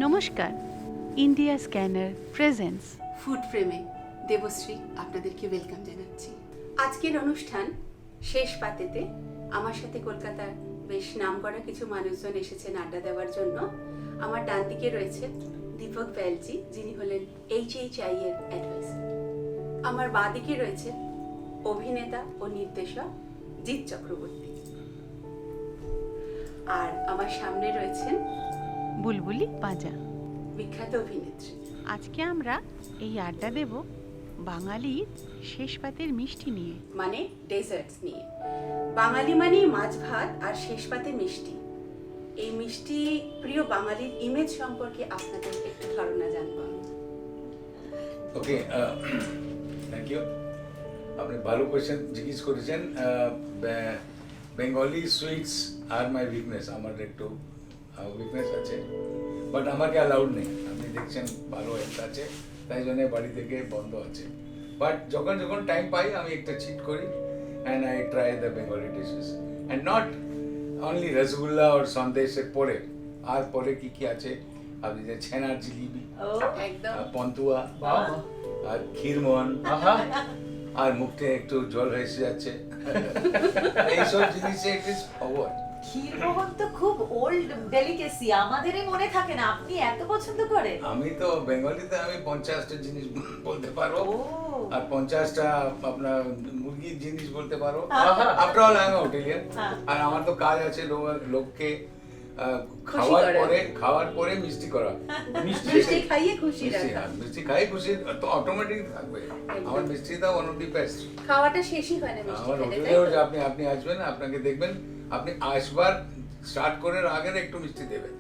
নমস্কার, India scanner presents food ফ্রেমে দেবশ্রী আপনাদেরকে ওয়েলকাম জানাচ্ছি। আজকের অনুষ্ঠান শেষ পাতেতে আমার সাথে কলকাতার বেশ নামকরা কিছু মানুষজন এসেছেন আড্ডা দেওয়ার জন্য। আমার ডান দিকে রয়েছে দীপক ব্যালজি, যিনি হলেন HHI এর অ্যাডভাইজার। আমার বাঁ দিকে রয়েছে অভিনেতা ও নির্দেশক জিৎ চক্রবর্তী। আর আমার সামনে রয়েছেন বুলবুলি পাঁজা। বিখ্যাত অভিনেত্রী। আজকে আমরা এই আড্ডা দেব বাঙালির শেষ পাতের মিষ্টি নিয়ে, মানে ডেজার্টস নিয়ে। বাঙালি মানেই মাছ ভাত আর শেষ পাতে মিষ্টি। এই মিষ্টি প্রিয় বাঙালির ইমেজ সম্পর্কে আপনাদের একটু ধারণা জানবো। Okay, thank you. আপনি ভালো কোয়েশ্চেন জিজ্ঞেস করেছেন। Bengali sweets are my weakness, আমার একটু উইকনেস আছে, বাট আমাকে অ্যালাউড নেই। আপনি দেখছেন ভালো হেলথ আছে, তাই জন্য বাড়ি থেকে বন্ধ আছে। বাট যখন যখন টাইম পাই আমি একটা চিট করি and I try the Bengali dishes, and not only rasgulla আর সন্দেশের পরে, আর পরে কি কি আছে আপনি যে ছেনার জিলিপি, একদম পন্তুয়া আর ক্ষীরমোহন, আর মুখে একটু জল এসে যাচ্ছে, এইসব জিনিসে ইট ইজ ফরওয়ার্ড। ক্ষীরমোহন তো খুব ওল্ড ডেলিকেসি, আমাদেরই মনে থাকে না। আপনি এত পছন্দ করেন? আমি তো বেঙ্গলিতে আমি 50টা জিনিস বলতে পারো, ও আর 50টা আপনার মুরগির জিনিস বলতে পারো। আফটার অল আই এম হোটেলিয়ান, আর আমার তো কাজ আছে লোককে খাওয়ার পরে মিষ্টি করা। মিষ্টি খাইয়ে খুশি রাখা। মিষ্টি খাই খুশি তো অটোমেটিক থাকবে। আমার মিষ্টিটা ওয়ান অফ দি বেস্ট। খাওয়াটা শেষই হয় না মিষ্টি আমার খেলে, হোটেলেও তাই তো? আপনি আসবেন, আপনাকে দেখবেন, আপনি আসবার স্টার্ট করার আগে একটু মিষ্টি দেবেন।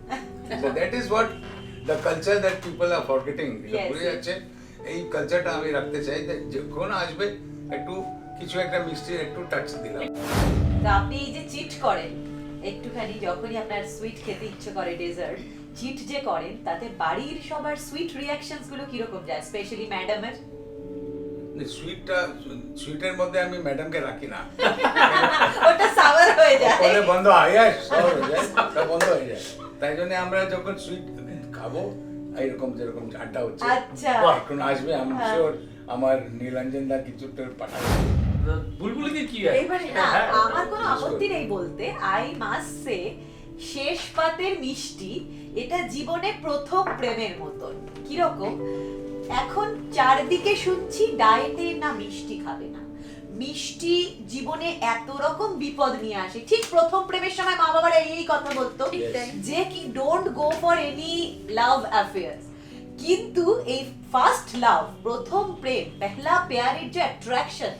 So that is what the culture that people are forgetting. ভুলে যাচ্ছে। এই কালচারটা আমি রাখতে চাই, যখন আসবে একটু কিছু একটা মিষ্টির একটু টাচ দিলাম। তা আপনি এই যে চিট করেন একটুখানি, যখনই আপনার সুইট খেতে ইচ্ছে করে, ডেজার্ট চিট যে করেন, তাতে বাড়ির সবার সুইট রিঅ্যাকশনস গুলো কিরকম যায়, স্পেশালি ম্যাডামের? সুইটের মধ্যে আমি ম্যাডামকে রাখি না, ওটা সাওয়ার হয়ে যায়, পরে বন্ধ হয়ে যায়, বন্ধ হয়ে যায়। তাই জন্য আমরা যখন সুইট খাবো এইরকম যেরকম আড্ডা হচ্ছে, আচ্ছা এখন আসবে আমি শিওর আমার নীলাঞ্জন দা কিছু পাঠাবে। বুলবুলিকে কি এবারে না, হ্যাঁ, আমার কোনো আপত্তি নেই বলতে। আই মাস্ট সে, শেষ পাতের মিষ্টি এটা জীবনে প্রথম প্রেমের মতন। কিরকম? এখন চারদিকে শুনছি ডায়েটে না মিষ্টি খাবে না, মিষ্টি জীবনে এত রকম বিপদ নিয়ে আসে। ঠিক প্রথম প্রেমের সময় মা বাবারা এই কথা বলতো যে কি don't go for any love affairs, কিন্তু এই ফার্স্ট লাভ, প্রথম প্রেম, পহলা প্যারের যে অ্যাট্রैक्शन,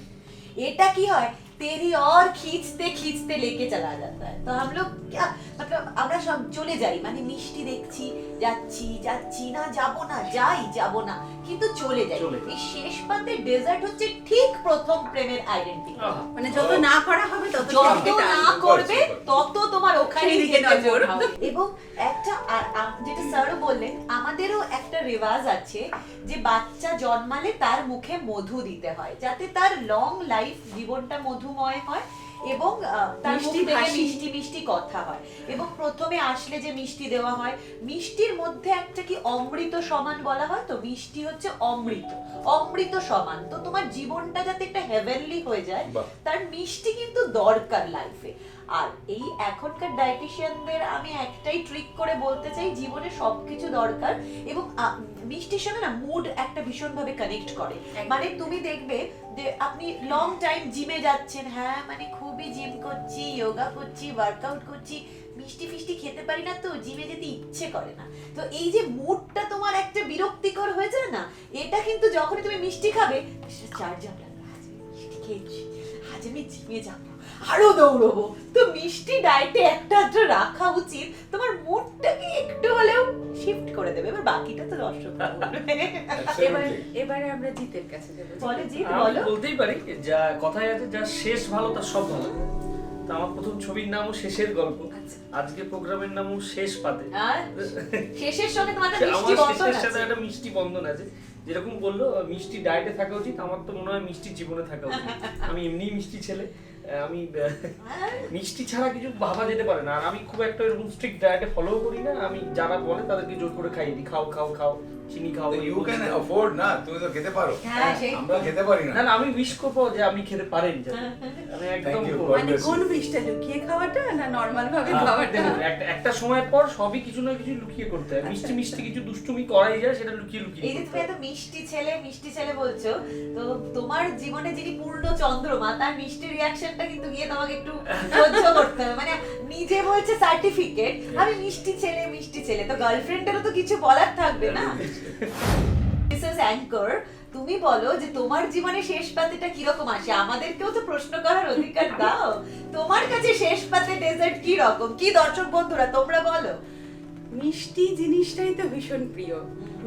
এটা কি হয় तेरी और खींचते खींचते लेके चला जाता है। तो हम लोग क्या मतलब আমরা সব চলে যাই, মানে মিষ্টি দেখছি, যাচ্ছি যাচ্ছি না, যাব না, যাই যাব না, কিন্তু চলে যাই। এই শেষ পাতে ডেজার্ট হচ্ছে ঠিক প্রথম প্রেমের আইডেন্টিটি। মানে যত না করা হবে তত যত খেতে না আসবে। করবে তত তোমার ওখানে সেই দিকে যেতে নজর। মন হবে। এবং একটা যেটা স্যারও বললেন, আমাদেরও একটা রেওয়াজ আছে যে বাচ্চা জন্মালে তার মুখে মধু দিতে হয়, যাতে তার লং লাইফ জীবনটা মধুময় হয় এবং তার মুখ মিষ্টি থেকে হাসি। মিষ্টি মিষ্টি কথা হয়। এবং প্রথমে আসলে যে মিষ্টি দেওয়া হয়, মিষ্টির মধ্যে একটা কি অমৃত সমান বলা হয়, তো মিষ্টি হচ্ছে অমৃত, অমৃত সমান। তো তোমার জীবনটা যাতে একটা হেভেনলি হয়ে যায়, বাহ। তার মিষ্টি কিন্তু দরকার লাইফে। আর এই এখনকার ডায়েটিশিয়ানদের আমি একটাই ট্রিক করে বলতে চাই, জীবনে সবকিছু দরকার এবং মিষ্টির সঙ্গে না মুড একটা ভীষণ ভাবে কানেক্ট করে। মানে তুমি দেখবে যে আপনি লং টাইম জিমে যাচ্ছেন, হ্যাঁ মানে খুবই জিম করছি, যোগা করছি, ওয়ার্কআউট করছি, মিষ্টি ফিষ্টি খেতে পারি না, তো জিমে যেতে ইচ্ছে করে না। তো এই যে মুডটা তোমার একটা বিরক্তিকর হয়ে যায় না, এটা কিন্তু যখনই তুমি মিষ্টি খাবে, চার্জ আপ লাগবে, আজ আমি মিষ্টি খেয়েছি, আজ আমি জিমে যাবো, আরো দৌড়বো। তো মিষ্টি ডায়েটে একটা রাখা উচিত, তোমার মুডটাকে একটু হলেও শিফট করে দেবে। এবার বাকিটা তো দর্শকরা বলবে। এবারে আমরা জিতের কাছে যাবো। বলো জিৎ, আমি বলো। বলতেই পারি, যা কথায় আছে, যা শেষ ভালো তার সব ভালো। তো আমার প্রথম ছবির নামও শেষের গল্প, আচ্ছা। আজকে প্রোগ্রামের নামও শেষ পাতে। আর শেষের সঙ্গে তোমার একটা আমার মিষ্টি বন্ধন শেষের সাথে আছে। একটা মিষ্টি বন্ধন আছে। যেরকম বললো মিষ্টি ডায়েটে থাকা উচিত, আমার তো মনে হয় মিষ্টি জীবনে থাকা উচিত। আমি এমনিই মিষ্টি ছেলে, আমি মিষ্টি ছাড়া কিছু ভাবা যেতে পারে না। আর আমি খুব একটা এরকম স্ট্রিক্ট ডায়েটে ফলো করি না। আমি যারা বলে তাদেরকে জোর করে খাইয়ে দিই, খাও খাও খাও, চিনি খাও। ইউ ক্যান অ্যাফোর্ড না, তুমি তো খেতে পারো, হ্যাঁ, সেই আমরা খেতে পারি না। না না, আমি উইশ করবো যে আপনি খেতে পারেন যাতে। আমি একদম Thank you. করবো। মানে কোন বিষটা লুকিয়ে খাওয়াটা না নর্মাল ভাবে খাওয়াটা? দেখুন, একটা সময়ের পর সবই কিছু না কিছু লুকিয়ে করতে হয়। মিষ্টি মিষ্টি কিছু দুষ্টুমি করাই যায়, সেটা লুকিয়ে লুকিয়ে এই যে করতে তুমি হয়। এত মিষ্টি ছেলে বলছো, তো তোমার জীবনে যিনি পূর্ণ চন্দ্রমা তার মিষ্টি রিয়াকশনটা কিন্তু গিয়ে তোমাকে একটু সহ্য করতে হবে। মানে নিজে বলছে সার্টিফিকেট, আমি মিষ্টি ছেলে, তো গার্লফ্রেন্ডেরও তো কিছু বলার থাকবে না। মিসেস অ্যাঙ্কর, তুমি বলো যে তোমার জীবনে শেষ পাতেটা কিরকম আসে? আমাদেরকেও তো প্রশ্ন করার অধিকার দাও। তোমার কাছে শেষ পাতে ডেজার্ট কি রকম? কি দর্শক বন্ধুরা তোমরা বলো। মিষ্টি জিনিসটাই তো ভীষণ প্রিয়।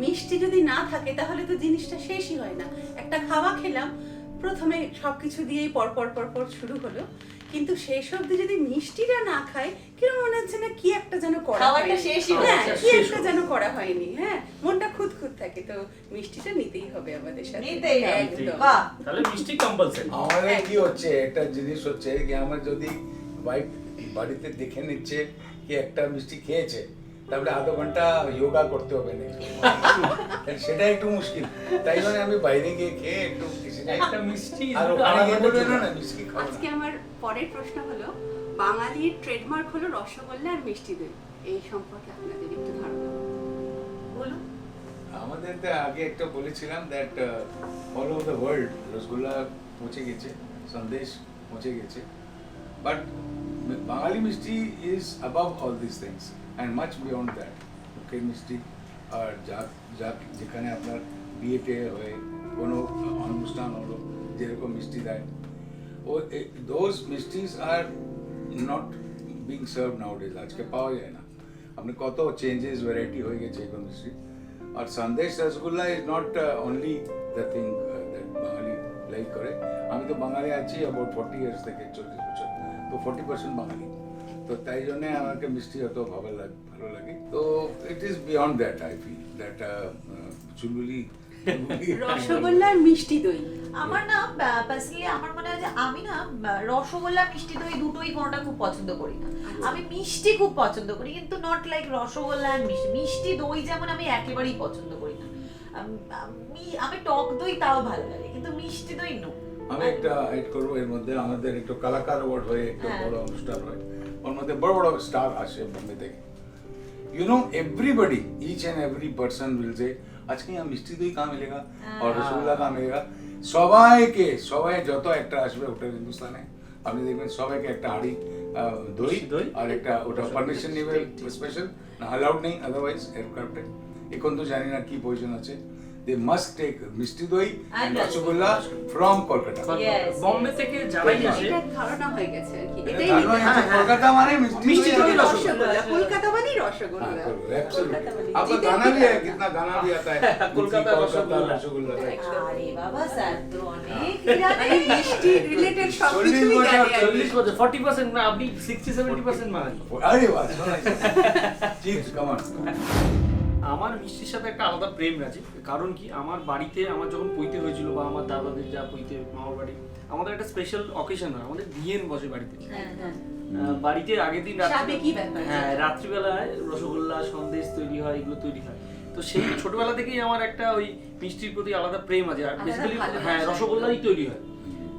মিষ্টি যদি না থাকে তাহলে তো জিনিসটা শেষই হয় না। একটা খাওয়া খেলাম, প্রথমে সবকিছু দিয়েই পর শুরু হলো, কিন্তু শেষ অবধি যদি মিষ্টিটা না খাই কিরকম মনে হচ্ছে না কি একটা যেন করা খাওয়াটা হয়নি। শেষই হ্যাঁ, হচ্ছে, কি শেষ একটা হলো। যেন করা হয়নি। হ্যাঁ, মনটা খুঁতখুঁত থাকে, তো মিষ্টিটা নিতেই হবে আমাদের সাথে। নিতেই হবে। একদম। বাহ। তাহলে মিষ্টি কম্পালসারি। আমাদের কি হচ্ছে, একটা জিনিস হচ্ছে কি, আমার যদি ওয়াইফ বাড়িতে দেখে নিচ্ছে কি একটা মিষ্টি খেয়েছে, তারপরে আধা ঘন্টা যোগা করতে হবে না, সেটা একটু মুশকিল। তাই জন্য আমি বাইরে গিয়ে খেয়ে একটু কিছু খাই। একটা মিষ্টি আর দুটো ওখানে আলাদা গিয়ে বলবে চলে না যায়। না মিষ্টি খাবো আজকে না। আমার পরের প্রশ্ন হলো, বাঙালির ট্রেডমার্ক হলো রসগোল্লা আর মিষ্টি দই। এই সম্পর্কে আপনাদের একটু ধারণা বলুন। আমাদের তো আগে একটা বলেছিলাম that all over the world rasgulla পৌঁছে গেছে, সন্দেশ পৌঁছে গেছে, বাট বাঙালি মিষ্টি is above all this things and much beyond that. মুখের মিষ্টি আর যা যেখানে আপনার বিয়েতে হয়ে কোনো অনুষ্ঠান হলো যেরকম মিষ্টি দেয়, ও those mishtis are not being serve nowadays. আজকে পাওয়া যায় না। আপনি কত চেঞ্জেস ভ্যারাইটি হয়ে গেছে এখন মিষ্টি। আর sandesh rasgulla is not only the thing that Bangali like করে। আমি তো বাঙালি আছি অ্যাবাউট 40 ইয়ার্স থেকে, 40 বছর, তো 40% বাঙালি, তো তাই জন্য আমাকে মিষ্টি অত ভালো লাগে। তো it is beyond that, I feel that চুলবুলি রসগোল্লা আর মিষ্টি দই। আমার না পার্সোনালি আমার মনে হয় যে আমি না রসগোল্লা মিষ্টি দই দুটোই কোনোটা খুব পছন্দ করি না। আমি মিষ্টি খুব পছন্দ করি, কিন্তু নট লাইক রসগোল্লা আর মিষ্টি দই যেমন আমি একেবারেই পছন্দ করি না। আমি টক দই তাও ভালো লাগে, কিন্তু মিষ্টি দই নো। আমি একটা এড করবো, এর মধ্যে আমাদের একটু কলাকার অ্যাওয়ার্ড হয়ে একটু হ্যাঁ। বড় অনুষ্ঠান হয়, ওর মধ্যে বড় বড় স্টার আসে বোম্বে থেকে। You know, everybody, each and every person will say, আজকে यहाँ মিষ্টি দই कहाँ मिलेगा और रसगुल्ला कहाँ मिलेगा। সবাই যত একটা আসবে হোটেল হিন্দুস্তানে, আপনি দেখবেন সবাইকে একটা হাঁড়ি দই দই আর একটা ওটা পারমিশন নেবে স্পেশাল, না অ্যালাউড নেই আদারওয়াইজ এয়ারক্রাফটে। এখন তো জানি না কি পজিশন আছে। They must take মিষ্টি দই and rasgulla from Kolkata. Yes, Bombay yes. থেকে যারাই আসে, এটা ধারণা হয়ে গেছে আর কি। এটা এটাই ধারণা নিতে আছে, হবে। কলকাতা মানে মিষ্টি দই রসগোল্লা, কলকাতা মানেই রসগোল্লা। हाँ, absolutely। কলকাতা মানে आपका জিতে गाना भी দিতে है, হবে। कितना गाना भी आता है, कोलकाता रसगुल्ला। रसगुल्ला। আরে বাবা স্যার তো অনেক মানে মিষ্টি রিলেটেড সবকিছুই 40 বছর, জানে আর কি। 40 বছর, 40% না, আপনি 60-70% মানেন। अरे वाह, चीज कमान। আমার মিষ্টির সাথে একটা আলাদা প্রেম আছে। কারণ কি, আমার বাড়িতে আমার যখন পৈতে হয়েছিল বা আমার দাদাদের যা পৈতে মামার বাড়ি, আমাদের একটা স্পেশাল অকেশন হয়, আমাদের বিয়ের বসে বাড়িতে। হ্যাঁ, হ্যাঁ। বাড়িতে আগের দিন সাবেকি ব্যাপার। হ্যাঁ, রাত্রিবেলায় রসগোল্লা সন্দেশ তৈরি হয়, এগুলো তৈরি হয়। তো সেই ছোটবেলা থেকেই আমার একটা ওই মিষ্টির প্রতি আলাদা প্রেম আছে। আর আলাদা বেসিক্যালি ভালোবাসা। হ্যাঁ, রসগোল্লাই তৈরি হয়,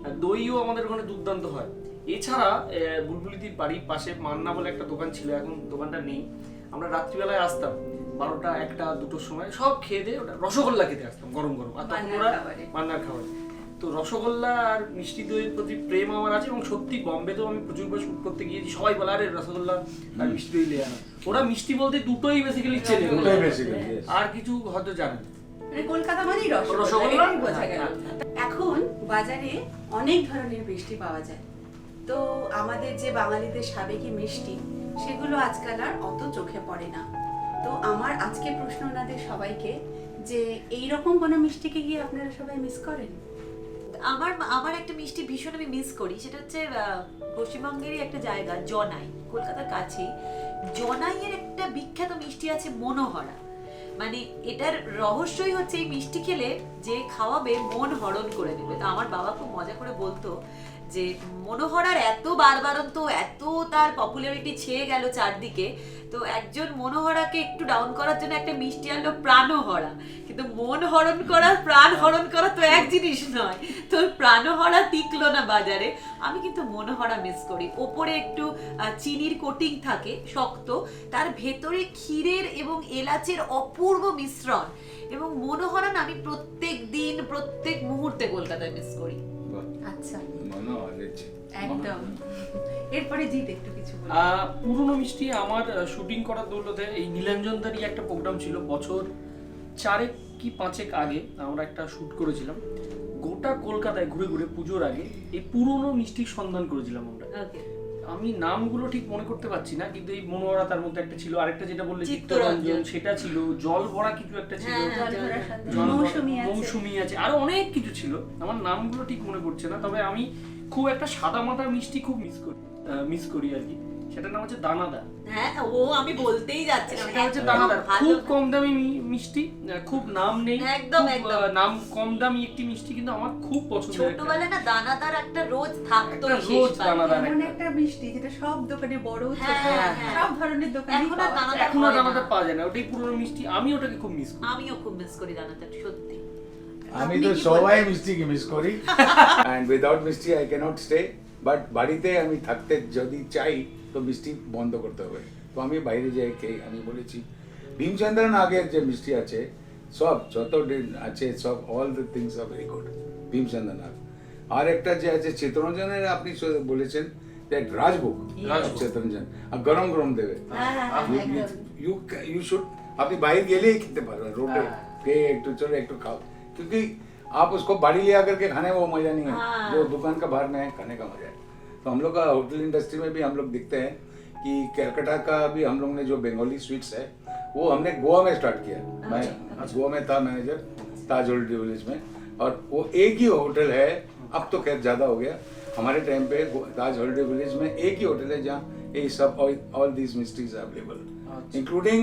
আর দইও আমাদের ওখানে দুর্দান্ত হয়। এছাড়া বুলবুলিদির বাড়ির পাশে মান্না বলে একটা দোকান ছিল, এখন দোকানটা নেই। আমরা রাত্রিবেলায় আসতাম 12টা 1টা 2টোর সময়, সব খেয়ে দিয়ে ওটা রসগোল্লা খেতে আসতাম গরম গরম। আর তখন মান্নার ওরা খাবারে। মান্নার খাবার। তো রসগোল্লা আর মিষ্টি দইয়ের প্রতি প্রেম আমার আছে। এবং সত্যি বম্বেতেও আমি প্রচুরবার শুট করতে গিয়েছি, সবাই বলে আরে রসগোল্লা আর মিষ্টি দই নিয়ে আনো। ওরা মিষ্টি বলতে দুটোই বেসিক্যালি চেনে, দুটোই basically, yes। আর কিছু হয়তো জানে না। মানে কলকাতা মানেই রসগোল্লা, রসগোল্লা, এটাই বোঝা গেল। হ্যাঁ। এখন বাজারে অনেক ধরনের মিষ্টি পাওয়া যায়, তো আমাদের যে বাঙালিদের সাবেকি মিষ্টি সেগুলো আজকাল আর অত চোখে পড়ে না। তো আমার আজকে প্রশ্ন ওনাদের সবাইকে, যে এইরকম কোনো মিষ্টিকে গিয়ে আপনারা সবাই মিস করেন? আমার একটা মিষ্টি ভীষণ আমি মিস করি, সেটা হচ্ছে পশ্চিমবঙ্গেরই একটা জায়গা জনাই, কলকাতার কাছেই। জনাইয়ের একটা বিখ্যাত মিষ্টি আছে মনোহরা। মানে এটার রহস্যই হচ্ছে এই মিষ্টি খেলে যে খাওয়াবে মন হরণ করে দেবে। তো আমার বাবা খুব মজা করে বলতো যে মনোহরার এত বারবারন্ত, এত তার পপুলারিটি ছেয়ে গেল চারদিকে, তো একজন মনোহরাকে একটু ডাউন করার জন্য একটা মিষ্টি আনলো প্রাণহরা। কিন্তু মন হরণ করা, প্রাণ হরণ করা তো এক জিনিস নয়, তো প্রাণহরা টিকলো না বাজারে। আমি কিন্তু মনোহরা মিস করি। ওপরে একটু চিনির কোটিং থাকে শক্ত, তার ভেতরে ক্ষীরের এবং এলাচের অপূর্ব মিশ্রণ, এবং মনোহরা না আমি প্রত্যেক দিন প্রত্যেক মুহূর্তে কলকাতায় মিস করি। আচ্ছা, মনে হচ্ছে একদম। এরপরে জিৎ একটু কিছু বলুন। পুরনো মিষ্টি আমার শুটিং করার দৌলতে এই নীলাঞ্জনদারই একটা প্রোগ্রাম ছিল বছর 4 কি 5 আগে, আমরা একটা শুট করেছিলাম। গোটা কলকাতায় ঘুরে ঘুরে পুজোর আগে এই পুরনো মিষ্টির সন্ধান করেছিলাম আমরা। ওকে, আমি নামগুলো ঠিক মনে করতে পারছি না, কিন্তু এই মনোহরা তার মধ্যে একটা ছিল, আরেকটা যেটা বললে চিত্তরঞ্জন, চিত্তরঞ্জন সেটা ছিল, জল ভরা কিছু একটা ছিল, জলভরা সন্ধ্যা, জল ভরা- মৌসুমী আছে। মৌসুমী আছে, আরো অনেক কিছু ছিল। আমার নামগুলো ঠিক মনে পড়ছে না, তবে আমি খুব একটা সাদা মাটা মিষ্টি খুব মিস করি আর কি। সেটার নাম হচ্ছে দানাদার। হ্যাঁ ও আমি বলতেই যাচ্ছিলাম, সেটা হচ্ছে একদম দানাদার, ভালো। খুব কম দামি মিষ্টি, খুব নাম নেই, একদম, খুব, একদম। নাম কম দামি একটি মিষ্টি, কিন্তু আমার খুব পছন্দের একটা। ছোটবেলায় না দানাদার একটা রোজ থাকতো একটা রোজ দানাদার এমন একটা। একটা মিষ্টি যেটা সব দোকানে, বড় ছোট হ্যাঁ, হ্যাঁ। সব ধরনের দোকানে এখন আর দানাদার এখন আর হয় না। দানাদার পাওয়া যায় না, ওটাই পুরনো মিষ্টি, আমি ওটাকে খুব মিস করি। আমিও খুব মিস করি দানাদার, সত্যি। আমি আপনি তো কি সবাই বলবেন? মিষ্টিকে মিস করি, অ্যান্ড উইদাউট মিষ্টি আই ক্যানট স্টে। বাট বাড়িতে আমি থাকতে যদি চাই তো মিষ্টি বন্ধ করতে হবে, তো আমি বাইরে যাই খেয়ে। আমি বলেছি ভীমচন্দ্রন আগের যে মিষ্টি আছে সব যত দিন আছে সব all the things are very good ভীমচন্দ্রন আগ। আর একটা যে আছে চিত্তরঞ্জনের, আপনি বলেছেন দ্যাট রাজভোগ, চিত্তরঞ্জন আর গরম গরম দেবে। হ্যাঁ, হ্যাঁ, হ্যাঁ, একদম। you should, আপনি বাইরে গেলেই খেতে পারবেন रोटे के एक तो चलो एक तो खाओ, क्योंकि आप उसको बाड़ी ले आकर के खाने में वो मजा नहीं है हाँ। जो दुकान का बाहर में खाने का मजा है। तो हम लोग का होटल इंडस्ट्री में भी हम लोग देखते हैं कि कलकत्ता का भी हम लोग ने जो बंगाली स्वीट्स है वो हमने गोवा में स्टार्ट किया। मैं गोवा में था मैनेजर ताज हॉलिडे विलेज में, और वो एक ही होटल है, अब तो खैर ज़्यादा हो गया। हमारे टाइम पे ताज हॉलिडे विलेज में एक ही होटल है जहाँ ये सब all these mishtis available, including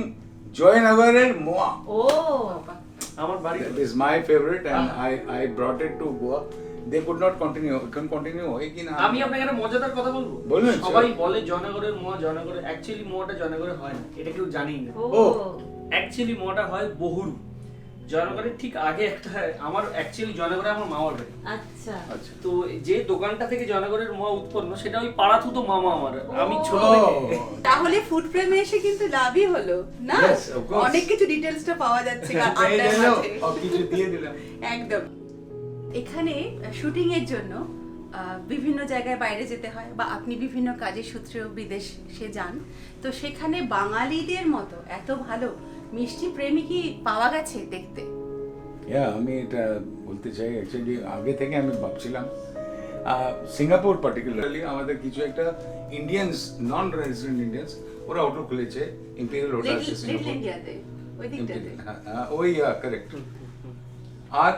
Jaynagar and moa. ও আমার বাড়ি That is my favorite, and I brought it to Goa. They could not continue. Can continue হয় কি না? আমি আপনাকে একটা মজাদার কথা বলবো। বলুন, সবাই বলে জয়নগরের মোয়া, জয়নগরে অ্যাকচুয়ালি মোয়াটা জয়নগরে হয় না, এটা কেউ জানেই না। ও অ্যাকচুয়ালি মোয়াটা হয় বহুরু। জয়নগরের ঠিক আগে একটা, আমার অ্যাকচুয়ালি জয়নগরে আমার মামার বাড়ি। আচ্ছা, আচ্ছা। তো যে দোকানটা থেকে জয়নগরের মোয়া উৎপন্ন সেটা ওই পাড়াথুতো মামা আমার। আমি ছোট Oh, থেকে তাহলে ফুড প্রেমে এসে কিন্তু লাভই হলো না? Yes, of course. অনেক কিছু ডিটেইলসটা পাওয়া যাচ্ছে এই আড্ডার গেলো, মাঝে। আর কিছু দিয়ে দিলাম। একদম। এখানে শুটিং এর জন্য বিভিন্ন জায়গায় বাইরে যেতে হয়, বা আপনি বিভিন্ন কাজের সূত্রেও বিদেশে যান, তো সেখানে বাঙালিদের মতো এত ভালো মিষ্টি প্রেমী কি পাওয়া গেছে দেখতে? আমি এটা বলতে চাই, অ্যাকচুয়ালি আগে থেকে আমি ভাবছিলাম সিঙ্গাপুর পার্টিকুলারলি আমাদের কিছু একটা ইন্ডিয়ানস, নন রেসিডেন্ট ইন্ডিয়ানস, ওরা হোটেল খুলেছে, ইম্পেরিয়াল হোটেল আছে লিটল সিঙ্গাপুর। ইন্ডিয়াতে ওই দিকটাতে। ওই কারেক্ট। আর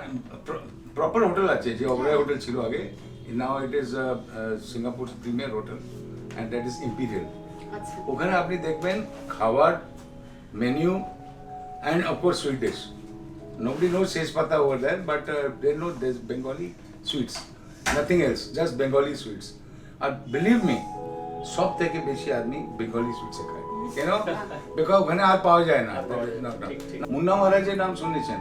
প্রপার হোটেল আছে, যে ওবরাই হোটেল ছিল আগে, now it is Singapore premier hotel, and that is Imperial. আচ্ছা, ওখানে আপনি দেখবেন খাবার menu and of course sweet dish. Nobody knows Sheshpata over there, but they know there's Bengali sweets. Nothing else, just Bengali sweets. And believe me, সব থেকে বেশি আদমি Bengali sweets খায়, কেন? বিকজ ওখানে আর পাওয়া যায় না। মুন্না মহারাজের নাম শুনেছেন?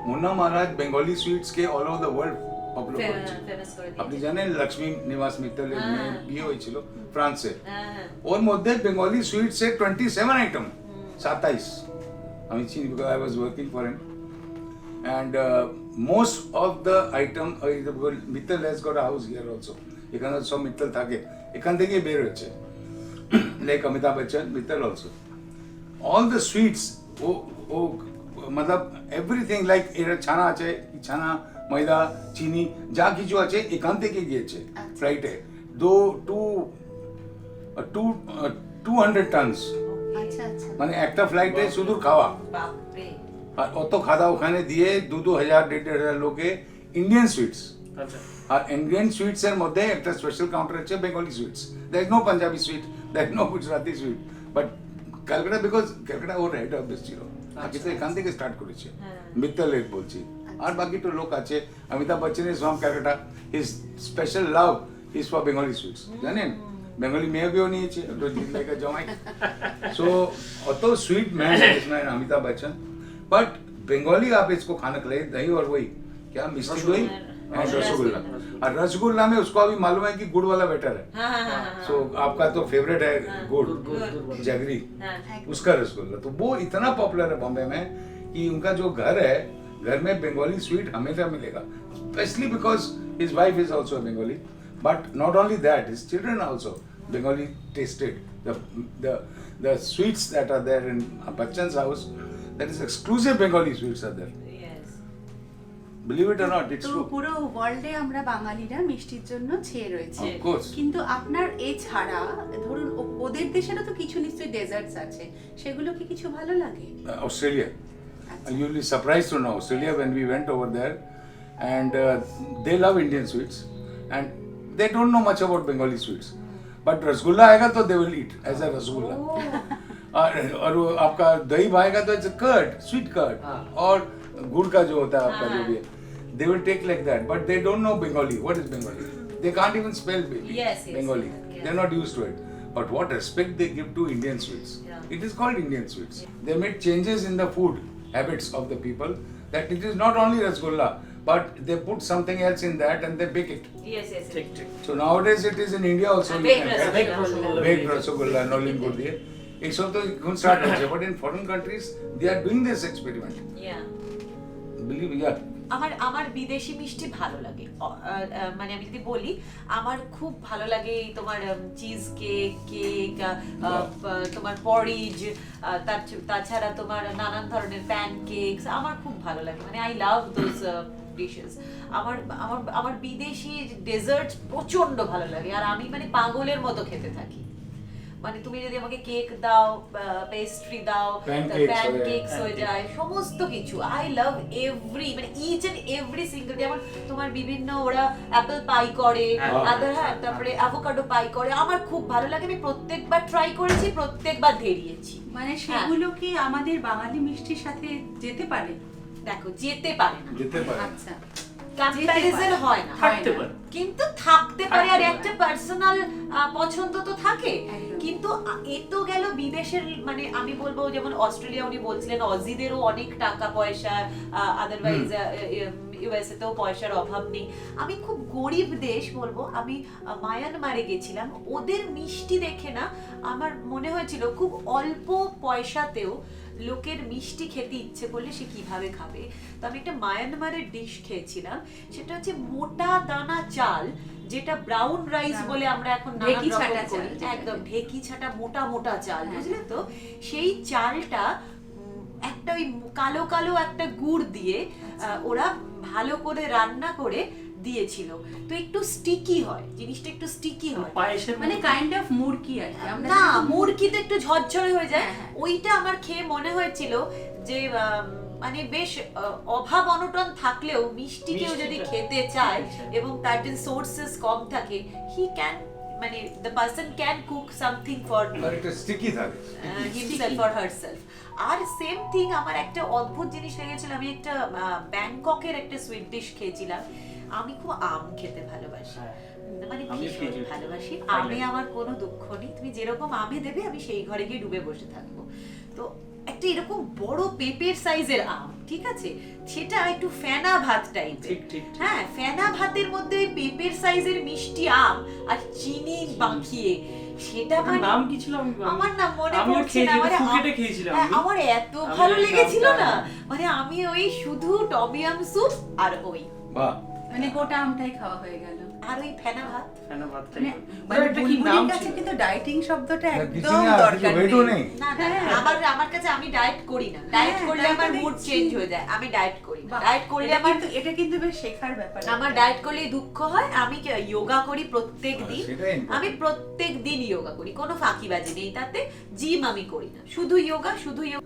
মুন্না মহারাজ বেঙ্গলি সুইটস কে all over the world popular করেছে। ফেমাস করে আপনি জানেন লক্ষ্মী নিবাস মিত্তলের মেয়ে বিয়ে হয়েছিল ফ্রান্সে, হ্যাঁ, ওর মধ্যে বেঙ্গলি সুইটস এর 27 আইটেম, 27 আমি চিনি, because I was working for him. And most of the item, Mittal has got a house here also. এখানে সব মিত্তল থাকে, এখান থেকে বের হয়েছে, like Amitabh Bachchan, Mittal also. All the sweets, ও মতলব এভরিথিং, লাইক এর ছানা আছে, ছানা, ময়দা, চিনি, যা কিছু আছে এখান থেকে গিয়েছে ফ্লাইটে 200 টনস, আচ্ছা, আচ্ছা। মানে একটা ফ্লাইটে শুধু খাওয়া। বাপরে, আর অত খাওয়া ওখানে দিয়ে 2,000-1,500 লোকে ইন্ডিয়ান সুইটস। আচ্ছা, আর ইন্ডিয়ান সুইটস এর মধ্যে একটা স্পেশাল কাউন্টার আছে Bengali sweets. There is no Punjabi sweet, there is no Gujarati sweet, but Calcutta, because Calcutta ওর হেড অফিস ছিল, বাকি তো এখান থেকে স্টার্ট করেছে মিত্তলের বলছি। আর বাকি তো লোক আছে, Amitabh Bachchan is from Calcutta, his special love is for Bengali sweets. জানেন বেঙ্গলি মেয়ে বিয়েও নিয়েছে ওটা জিতলাইকা জমাই सो অত स्वीट मैन है इसमें अमिताभ बच्चन बट बंगाली आप इसको खाना खिलाइए दही और वही क्या मिष्टी दही एंड रसगुल्ला और रसगुल्ला में उसको अभी मालूम है कि गुड़ वाला बेटर है सो आपका तो फेवरेट है गुड़ जगरी उसका रसगुल्ला तो वो इतना पॉपुलर है बॉम्बे में कि उनका जो घर है घर में बंगाली स्वीट हमेशा मिलेगा specially because his wife is also Bengali but not only that his children also Bengali tasted the sweets that are there in Bachchan's house. That is exclusive Bengali sweets are there. Yes. Believe it or not, it's তো true. পুরো ওয়ার্ল্ডে আমরা বাঙালিরা মিষ্টির জন্য ছেয়ে রয়েছে Of course. কিন্তু আপনার এছাড়া ধরুন ওদের দেশেরও তো কিছু নিশ্চয়ই ডেজার্টস আছে সেগুলো কি কিছু ভালো লাগে? Australia. You'll be surprised to know Australia when we went over there, and they love Indian sweets, and they don't know much about Bengali sweets. But rasgulla आएगा तो they will eat as a rasgulla. और वो आपका दही भाएगा तो it's a curd, sweet curd. और गुड़ का जो होता है आपका जो भी है, they will take like that. But they don't know Bengali. What is Bengali? They can't even spell Yes, Bengali. yeah. They're not used to it. But what respect they give to Indian sweets. Yeah. It is called Indian sweets. They made changes in the food habits of the people that it is not only rasgulla but they put something else in that and they bake it. Yes, yes. ঠিক ঠিক So nowadays it is in India also. you Baked can get rasgulla. baked rasgulla, nolin gur diye. It's also going start also, but in foreign countries they are doing this experiment. Yeah. Believe yeah. আমার বিদেশি মিষ্টি ভালো লাগে মানে আমি যদি বলি আমার খুব ভালো লাগে এই তোমার চিজ কেক তোমার পরিজ তাছাড়া তোমার নানান ধরনের প্যানকেকস আমার খুব ভালো লাগে মানে আই লাভ দোজ ডিশেস আমার আমার আমার বিদেশি ডেজার্ট প্রচন্ড ভালো লাগে আর আমি মানে পাগলের মতো খেতে থাকি মানে তুমি যদি আমাকে কেক দাও পেস্ট্রি দাও প্যানকেকস হয়ে যায় সমস্ত কিছু আই লাভ এভরি মানে ইচ এন্ড এভরি সিঙ্গেল যেমন তোমার বিভিন্ন ওরা অ্যাপল পাই করে তারপরে অ্যাভোকাডো পাই করে আমার খুব ভালো লাগে আমি প্রত্যেকবার ট্রাই করেছি প্রত্যেকবার ধেরিয়েছি মানে সেগুলো কি আমাদের বাঙালি মিষ্টির সাথে যেতে পারে? দেখো যেতে পারে না যেতে পারে আচ্ছা কম্প্যারিজন হয় না থাকতে পারে কিন্তু থাকতে পারে আর একটা পার্সোনাল পছন্দ তো থাকে একদম। কিন্তু এ তো গেল বিদেশের মানে আমি বলবো যেমন অস্ট্রেলিয়া উনি বলছিলেন অজিদেরও অনেক টাকা পয়সা আদারওয়াইজ ইউএসএ তেও পয়সার অভাব নেই আমি খুব গরিব দেশ বলবো আমি মায়ানমারে গেছিলাম ওদের মিষ্টি দেখে না আমার মনে হয়েছিল খুব অল্প পয়সাতেও লোকের মিষ্টি খেতে ইচ্ছে করলে সে কিভাবে খাবে তো আমি একটা মায়ানমারের ডিশ খেয়েছিলাম সেটা হচ্ছে মোটা দানা চাল যেটা ব্রাউন রাইস বলে আমরা এখন ঢেকি নানান রকম ছাটা করি চাল একদম ঢেকি ছাটা মোটা মোটা চাল বুঝলে তো সেই চালটা একটা ওই কালো কালো একটা গুড় দিয়ে ওরা ভালো করে রান্না করে দিয়েছিল তো একটু স্টিকি হয় জিনিসটা একটু স্টিকি হয় পায়েসের মানে কাইন্ড অফ মুরকি আর কি আমরা না যেরকম মুরকি তো একটু ঝরঝরে হয়ে যায় হ্যাঁ, হ্যাঁ। ওইটা আমার খেয়ে মনে হয়েছিল যে মানে বেশ অভাব অনটন থাকলেও মিষ্টি কেউ যদি মিষ্টিটা খেতে চায় খেতে চায়। এবং তার যদি সোর্সেস কম থাকে হি ক্যান মানে the person can cook something for আর এটা স্টিকি থাকে হিমসেলফ অর হারসেলফ আর সেম থিং আমার একটা অদ্ভুত জিনিস লেগেছিল আমি একটা ব্যাংককের একটা সুইট ডিশ খেয়েছিলাম আমি খুব আম খেতে ভালোবাসি মানে আমি ভীষণ খেয়েছি। ভালোবাসি তাই আমে না? আমার কোনো দুঃখ নেই তুমি যেরকম আমে দেবে আমি সেই ঘরে গিয়ে ডুবে বসে থাকবো তো একটা এরকম বড় পেঁপের সাইজের আম ঠিক আছে সেটা একটু ফেনা ভাত টাইপের ঠিক, ঠিক, ঠিক। হ্যাঁ ফেনা ভাতের মধ্যে ওই পেঁপের সাইজের মিষ্টি আম আর চিনি মাখিয়ে সেটা ওটার মানে নাম কি ছিল আমি আমার না মনে আমিও পড়ছে না খেয়েছি, মানে ফুকেটে খেয়েছিলাম হ্যাঁ, আমি। আমার এত আমি ভালো ওই লেগেছিল নামটা- না মানে আমি ওই শুধু টমিয়াম স্যুপ আর ওই বাহ মানে গোটা আমটাই খাওয়া হয়ে গেল আর ওই ফেনা ভাত ফেনা ভাত মানে টাইপের একটা কি নাম বুলবুলির কাছে ছিল কিন্তু ডায়েটিং শব্দটা কিছু একদম নেই আর কিছু দরকার ওয়েটও নেই নেই না না হ্যাঁ। আমার কাছে আমি ডায়েট করি না ডায়েট হ্যাঁ, করলে তাই তো আমার মুড দেখছি। চেঞ্জ হয়ে যায় আমি ডায়েট করি না বাহ, ডায়েট করলে এটা কিন্তু বেশ শেখার ব্যাপার আমার ডায়েট করলে দুঃখ হয় আমি যোগা করি প্রত্যেক দিন সেটাই important. আমি প্রত্যেক দিন যোগা করি কোনো ফাঁকিবাজি নেই তাতে জিম আমি করি না শুধু যোগা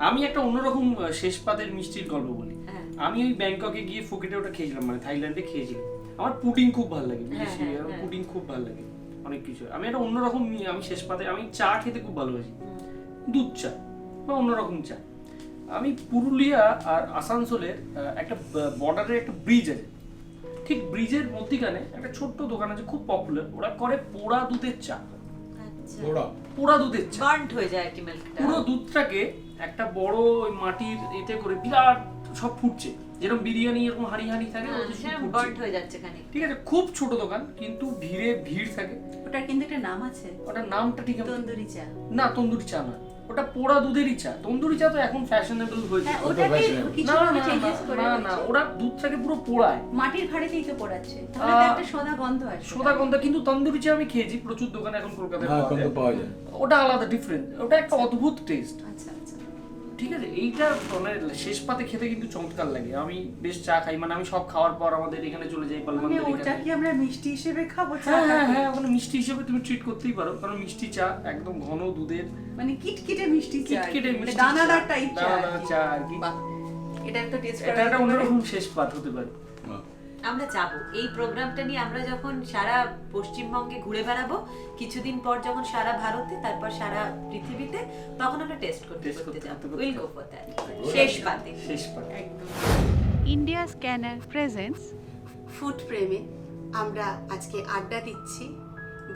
আমি একটা অন্যরকম শেষ পাতের মিষ্টির গল্প বলি হ্যাঁ। আমি ওই ব্যাংককে গিয়ে ফুকেটে ওটা খেয়েছিলাম মানে থাইল্যান্ডে খেয়েছিলাম আমার পুডিং খুব ভালো লাগে বিদেশি হ্যাঁ, হ্যাঁ। পুডিং খুব ভালো লাগে অনেক কিছু আমি একটা অন্যরকম আমি শেষ পাতে আমি চা খেতে খুব ভালোবাসি দুধ চা বা অন্যরকম চা আমি পুরুলিয়া আর আসানসোলের একটা বর্ডারের একটা ব্রিজ আছে ঠিক ব্রিজের মধ্যিখানে একটা ছোট্ট দোকান আছে, খুব পপুলার। ওরা করে পোড়া দুধের চা, আচ্ছা, ওরা পোড়া দুধের চা। বার্নড হয়ে যায় আর কি মিল্কটা। পুরো দুধটাকে একটা বড় ওই মাটির এতে করে বিরাট সব ফুটছে, যেরকম বিরিয়ানি এরকম হাঁড়ি হাঁড়ি থাকে, ওতে সব ফুটছে। বার্নড হয়ে যাচ্ছে খানিক। ঠিক আছে, খুব ছোট দোকান কিন্তু ভিড় থাকে। ওটার কিন্তু একটা নাম আছে, ওটার নামটা ঠিক তন্দুরি চা। না, তন্দুরি চা না, ওটা পোড়া দুধেরই চা। তন্দুরি চা তো এখন ফ্যাশনেবল হয়েছে। হ্যাঁ, ওটাকে কিছু না না চেঞ্জেস করে না না, ওরা দুধটাকে পুরো পোড়ায়, মাটির ঘাড়েতেই তো পড়াচ্ছে, তাহলে তো একটা সোদা গন্ধ আসে। সোদা গন্ধা। কিন্তু তন্দুরি চা আমি খেয়েছি প্রচুর দোকানে এখন কলকাতায় হ্যাঁ পাওয়া কিন্তু যায়। পাওয়া যায়। ওটা আলাদা, ডিফারেন্ট, ওটা একটা অদ্ভুত টেস্ট। আচ্ছা আচ্ছা। ঠিক আছে, এইটা মানে শেষ পাতে খেতে কিন্তু চমৎকার লাগে। আমি বেশ চা খাই, মানে আমি সব খাওয়ার পর আমাদের এখানে চলে যাই মানে পালমান্দের ওটা এখানে। কি আমরা মিষ্টি হিসেবে খাবো? হ্যাঁ হ্যাঁ চাটাকে? হ্যাঁ, ওখানে মিষ্টি হিসেবে তুমি ট্রিট করতেই পারো, কারণ মিষ্টি চা একদম ঘন দুধের, মানে কিটকিটে মিষ্টি চা, কিটকিটে মানে মিষ্টি দানাদার চা, টাইপ চা। দানাদার চা আর কি। বাহ, এটা তো টেস্ট এটা একটা অন্যরকম শেষ পাত হতে পারে। আমরা যাব এই প্রোগ্রামটা নিয়ে, আমরা যখন সারা পশ্চিমবঙ্গে ঘুরে বেড়াবো, কিছুদিন পর যখন সারা ভারতে, তারপর সারা পৃথিবীতে, তখন আমরা টেস্ট করতে Taste করতে করতে যাব। করতে উইল গো ফর দ্যাট। শেষ পাতে। শেষ পাত। একদম। ইন্ডিয়া স্ক্যানার প্রেজেন্টস ফুড প্রেমে আমরা আজকে আড্ডা দিচ্ছি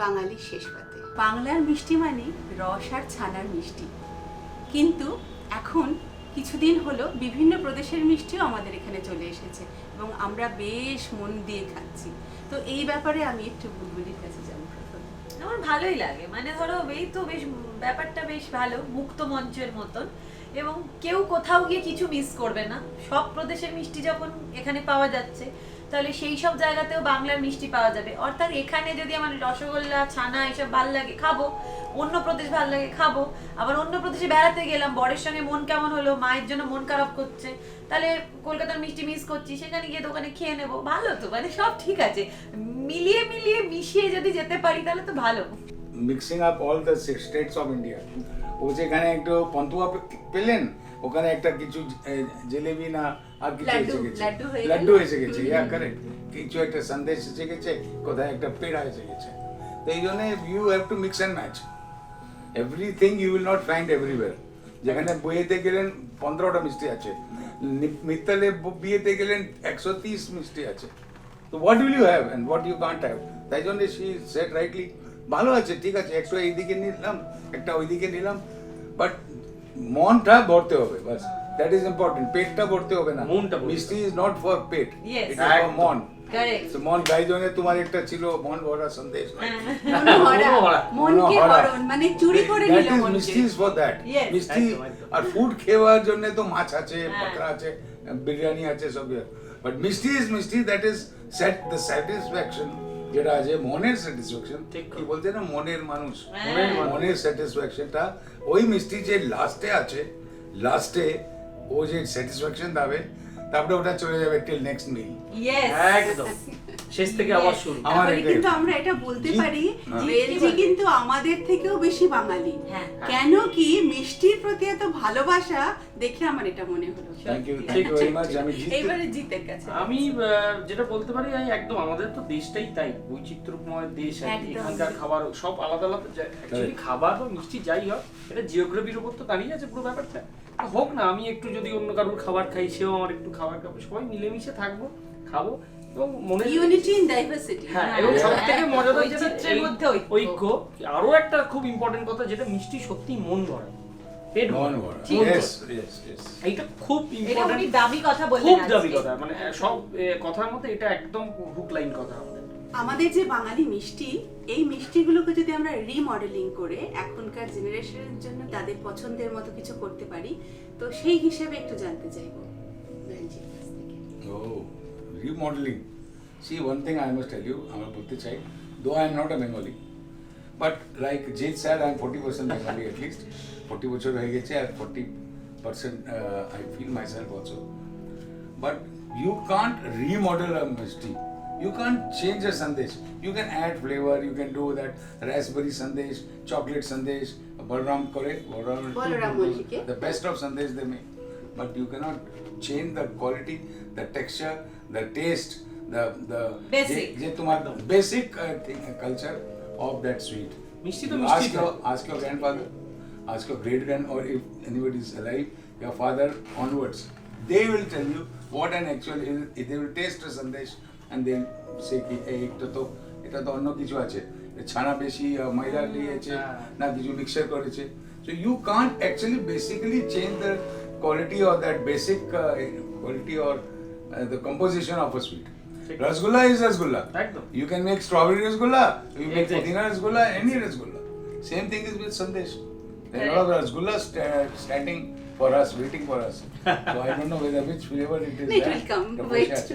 বাঙালির শেষ পাতে। বাংলার মিষ্টি মানে রস আর ছানার মিষ্টি, কিন্তু এখন কিছুদিন হলো বিভিন্ন প্রদেশের মিষ্টিও আমাদের এখানে চলে এসেছে এবং আমরা বেশ মন দিয়ে খাচ্ছি। তো এই ব্যাপারে আমি একটু বুলবুলির কাছে যাবো প্রথমে। আমার ভালোই লাগে, মানে ধরো এই তো বেশ ব্যাপারটা বেশ ভালো, মুক্ত মঞ্চের মতন, এবং কেউ কোথাও গিয়ে কিছু মিস করবে না। সব প্রদেশের মিষ্টি যখন এখানে পাওয়া যাচ্ছে, তাহলে সেই সব জায়গাতেও বাংলার মিষ্টি পাওয়া যাবে। অর্থাৎ এখানে যদি আমার রসগোল্লা, ছানা এসব ভাল লাগে খাবো, অন্য প্রদেশ ভাল লাগে খাবো, আবার অন্য প্রদেশে বেড়াতে গেলাম, বরের সঙ্গে মন কেমন হলো, মায়ের জন্য মন খারাপ করছে, তাহলে কলকাতার মিষ্টি মিস করছি, সেখানে গিয়ে দোকানে খেয়ে নেবো, ভালো তো, মানে সব ঠিক আছে, মিলিয়ে মিলিয়ে মিশিয়ে যদি যেতে পারি তাহলে তো ভালো। Mixing up all the states of India. ও যেখানে একটু পন্তুয়া পেলেন, ওখানে একটা কিছু জিলেবি না আর কিছু এসে গেছে, লাড্ডু এসে গেছে, ইয়া কারেক্ট, কিছু একটা সন্দেশ এসে গেছে, কোথায় একটা পেড়া এসে গেছে। তো এই জন্য you have to mix and match, everything you will not find everywhere. যেখানে বইয়েতে গেলেন 15টা মিষ্টি আছে, মিত্তালে বিয়েতে গেলেন 130 মিষ্টি আছে। তো what will you have and what you can't have. তাই জন্য শি সেড রাইটলি, ভালো আছে, ঠিক আছে, একটা এইদিকে নিলাম, একটা ওইদিকে নিলাম, বাট মনটা ভরতে হবে, বাস, দ্যাট ইজ ইম্পর্টেন্ট। পেটটা ভরতে হবে না, মনটা ভরতে মিষ্টি ইজ নট ফর পেট, Yes. ইট ইজ ফর মন। Correct. তো মন, তাই জন্য তোমার একটা ছিল মন ভরা সন্দেশ, মনোহরা, মনকে হরণ, মানে চুরি করে নিল মনকে। মিষ্টি ইজ ফর দ্যাট। Yes. মিষ্টি একদম, একদম। আর ফুড খাওয়ার জন্য তো মাছ আছে, হ্যাঁ। পাকড়া আছে, বিরিয়ানি আছে, সব। বাট মিষ্টি ইজ মিষ্টি, that is set the satisfaction, যেটা আছে মনের স্যাটিসফ্যাকশন। ঠিক। কি বলতে না, মনের মানুষ, হ্যাঁ। মনের স্যাটিসফ্যাকশনটা, ওই মিষ্টি যে লাস্টে আছে, লাস্টে ও যে স্যাটিসফ্যাকশন দেবে, তারপরে ওটা চলে যাবে টিল নেক্সট মিল। ইয়েস, একদম শেষ থেকে আবার শুরু। আমার তাহলে এটাই। কিন্তু আমরা এটা বলতে জি, পারি, হ্যাঁ। বেলজি কিন্তু আমাদের থেকেও বেশি বাঙালি। হ্যাঁ। কেন কি মিষ্টির প্রতি এত ভালোবাসা দেখে আমার এটা মনে হলো। থ্যাংক ইউ, সত্যি। Thank you very much. আমি এইবারে জিতের কাছে আমি যেটা বলতে পারি, একদম আমাদের তো দেশটাই তাই বৈচিত্র্যময় দেশ আর কি। একদম। এখানকার খাবার সব আলাদা আলাদা, অ্যাকচুয়ালি খাবার বা মিষ্টি যাই হোক, এটা জিওগ্রাফির উপর তো দাঁড়িয়ে আছে পুরো ব্যাপারটা। হোক না, আমি একটু যদি অন্য কারোর খাবার খাই, সেও আমার একটু খাবার খাবে, সবাই মিলেমিশে থাকবো, খাবো, এবং মনে ইউনিটি ইন ডাইভার্সিটি। হ্যাঁ, এবং হ্যাঁ। সব থেকে মজাদার যেটা বৈচিত্র্যের মধ্যে ঐক্য। আরো একটা খুব ইম্পর্টেন্ট কথা, যেটা মিষ্টি সত্যি মন ভরে, পেট মন ভরে। ভরা। ঠিক। Yes, yes, yes. এইটা খুব এটা ইম্পর্টেন্ট, উনি দামি কথা বললেন খুব আজকে। দামি কথা, মানে সব কথার মধ্যে এটা একদম হুক লাইন কথা আমাদের। আমাদের যে বাঙালি মিষ্টি, এই মিষ্টিগুলোকে যদি আমরা রিমডেলিং করে এখনকার জেনারেশনের জন্য তাদের পছন্দের মতো কিছু করতে পারি, তো সেই হিসেবে একটু জানতে চাইবো বেলজির কাছ থেকে। Oh, remodeling. See, one thing I must tell you, আমার বলতে চাই, though I am not a Bengali, but like Jit said, I am 40% Bengali at least. 40 বছর হয়ে গেছে, আর 40% I feel myself also. But you can't remodel a misti. You can't change a sandesh. You can add flavor, you can do that raspberry sandesh, chocolate sandesh, Balram kore, Balaram Mallike. the best of sandesh they make. But you cannot change the quality, the texture, the taste, the Basic. যে তোমার basic culture of that sweet. মিষ্টি তো মিষ্টি Ask your grandfather, ask your great grand, or if anybody is alive, your father onwards. They will tell you what an actual is. They will taste a sandesh and they say কি এটা তো অন্য কিছু আছে, ছানা বেশি ময়দা দিয়েছে না কিছু মিক্সচার করেছে। So you can't actually basically change the quality or that basic quality or the composition of a sweet. ঠিক। Rasgulla is rasgulla. একদম। You can make strawberry rasgulla, you make Exactly. pudina rasgulla, any rasgulla. Same thing is with sandesh. There are a lot of rasgullas standing for us, waiting for us. So I don't know whether which flavor it is. It will come, এটা wait. বসে আছে।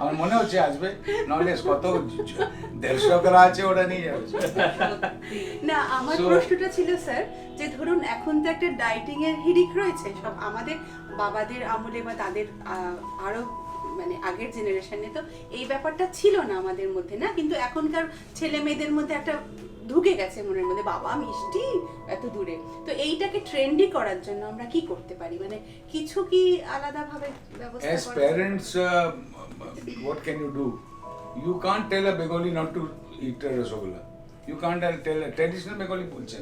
আমার মনে হচ্ছে আসবে, নাহলে কত 150 করা আছে ওটা নিয়ে যাবে। না, আমার So- প্রশ্নটা ছিল স্যার যে ধরুন এখন তো একটা ডাইটিং এর হিড়িক রয়েছে সব আমাদের বাবাদের আমলে বা তাদের আরো মানে আগের জেনারেশনে তো এই ব্যাপারটা ছিল না আমাদের মধ্যে না, কিন্তু এখনকার ছেলে মেয়েদের মধ্যে একটা ঢুকে গেছে মনের মধ্যে বাবা মিষ্টি এত দূরে। তো এইটাকে ট্রেন্ডি করার জন্য আমরা কি করতে পারি, মানে কিছু কি আলাদাভাবে ব্যবস্থা As করা যায়? parents, what can you do? You can't tell a Bengali not to eat a rasgulla. You can't tell a traditional Bengali বলছেন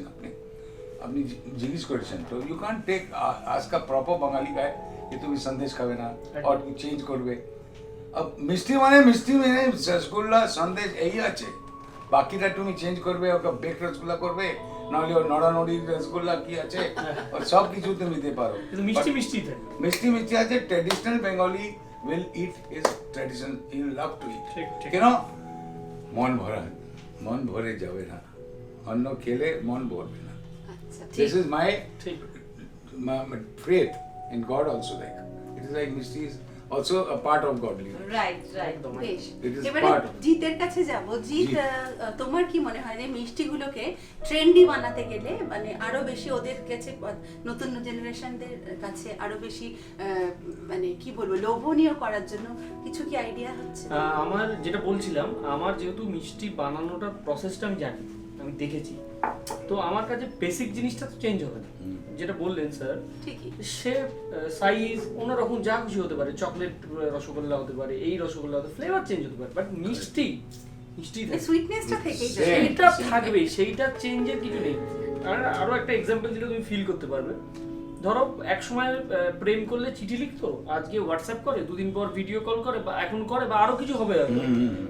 আপনি জিজ্ঞেস করেছেন, তো you can't take ask a proper Bangali guy যে তুমি সন্দেশ খাবে না or চেঞ্জ করবে। মিষ্টি মানে রসগোল্লা সন্দেশ এই আছে, বাকিটা তুমি চেঞ্জ করবে, ওকে বেক রসগোল্লা করবে, নাহলে ওর নড়ানড়ি রসগোল্লা কি আছে ওর সব কিছু তুমি দিতে পারো। কিন্তু মিষ্টি মিষ্টি থাকে। মিষ্টি মিষ্টি আছে, traditional Bengali will eat his traditional, he will love to eat. ঠিক, ঠিক। কেন? মন ভরে যাবে না, অন্ন খেলে মন ভরবে না। আচ্ছা, This is my ঠিক। faith in God also, like it is like Mishti is also a part of godliness. Right right একদম। বেশ। It is এবারে part of- জিতের কাছে যাব। জিৎ, জিৎ। তোমার কি মনে হয় যে মিষ্টিগুলোকে ট্রেন্ডি বানাতে গেলে মানে আরো বেশি ওদের কাছে নতুন জেনারেশনদের কাছে আরো বেশি মানে কি বলবো লোভনীয় করার জন্য কিছু কি আইডিয়া হচ্ছে? আমার যেটা বলছিলাম, আমার যেহেতু মিষ্টি বানানোটার প্রসেসটা আমি জানি, আমি দেখেছি, তো আমার কাছে বেসিক জিনিসটা তো চেঞ্জ হবে না। যেটা বললেন স্যার, ঠিকই। সে সাইজ অন্যরকম যা খুশি হতে পারে, চকলেট রসগোল্লা হতে পারে, এই রসগোল্লা হতে ফ্লেভার চেঞ্জ হতে পারে, বাট মিষ্টি থাকে। সুইটনেসটা থেকেই Same. সেইটা থাকবে, সেইটা চেঞ্জের কিছু নেই। আর আরো একটা এক্সাম্পল দিলে তুমি ফিল করতে পারবে। ধরো এক সময় প্রেম করলে চিঠি লিখতো, আজকে হোয়াটসঅ্যাপ করে, দুদিন পর ভিডিও কল করে, বা এখন করে, বা আরো কিছু হবে,